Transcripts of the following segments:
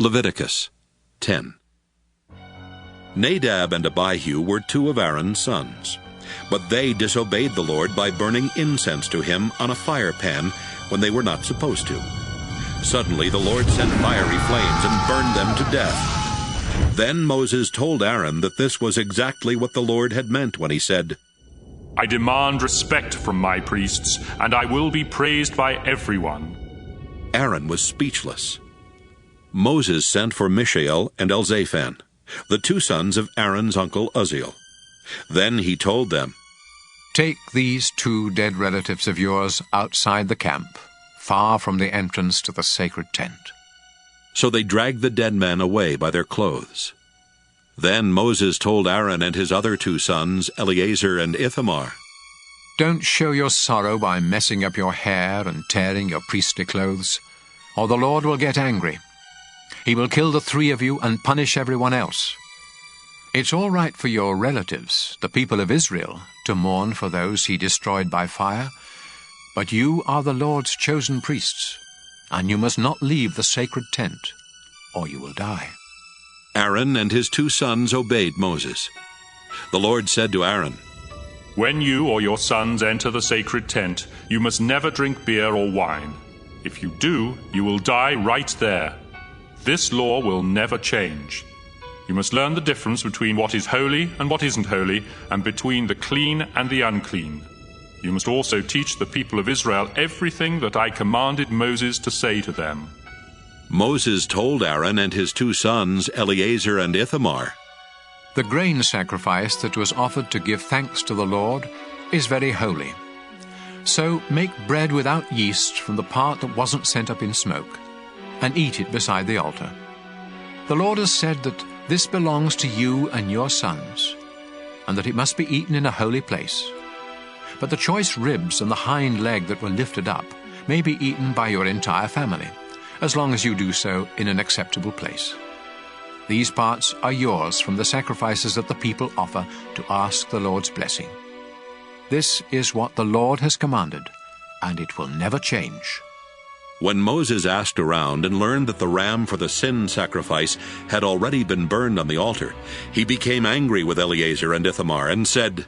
Leviticus 10. Nadab and Abihu were two of Aaron's sons, but they disobeyed the Lord by burning incense to him on a fire pan when they were not supposed to. Suddenly the Lord sent fiery flames and burned them to death. Then Moses told Aaron that this was exactly what the Lord had meant when he said, I demand respect from my priests, and I will be praised by everyone. Aaron was speechless. Moses sent for Mishael and Elzaphan, the two sons of Aaron's uncle Uzziel. Then he told them, Take these two dead relatives of yours outside the camp, far from the entrance to the sacred tent. So they dragged the dead men away by their clothes. Then Moses told Aaron and his other two sons, Eleazar and Ithamar, Don't show your sorrow by messing up your hair and tearing your priestly clothes, or the Lord will get angry. He will kill the three of you and punish everyone else. It's all right for your relatives, the people of Israel, to mourn for those he destroyed by fire, but you are the Lord's chosen priests, and you must not leave the sacred tent, or you will die. Aaron and his two sons obeyed Moses. The Lord said to Aaron, When you or your sons enter the sacred tent, you must never drink beer or wine. If you do, you will die right there. This law will never change. You must learn the difference between what is holy and what isn't holy, and between the clean and the unclean. You must also teach the people of Israel everything that I commanded Moses to say to them. Moses told Aaron and his two sons, Eleazar and Ithamar, The grain sacrifice that was offered to give thanks to the Lord is very holy. So make bread without yeast from the part that wasn't sent up in smoke, and eat it beside the altar. The Lord has said that this belongs to you and your sons, and that it must be eaten in a holy place. But the choice ribs and the hind leg that were lifted up may be eaten by your entire family, as long as you do so in an acceptable place. These parts are yours from the sacrifices that the people offer to ask the Lord's blessing. This is what the Lord has commanded, and it will never change. When Moses asked around and learned that the ram for the sin sacrifice had already been burned on the altar, he became angry with Eleazar and Ithamar and said,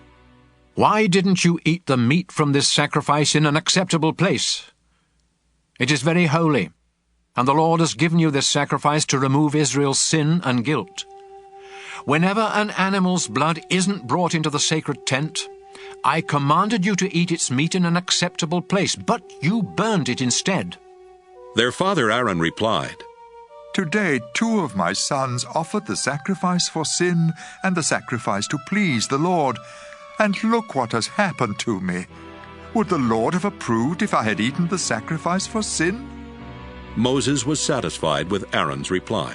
Why didn't you eat the meat from this sacrifice in an acceptable place? It is very holy, and the Lord has given you this sacrifice to remove Israel's sin and guilt. Whenever an animal's blood isn't brought into the sacred tent, I commanded you to eat its meat in an acceptable place, but you burned it instead. Their father Aaron replied, Today 2 of my sons offered the sacrifice for sin and the sacrifice to please the Lord, and look what has happened to me. Would the Lord have approved if I had eaten the sacrifice for sin? Moses was satisfied with Aaron's reply.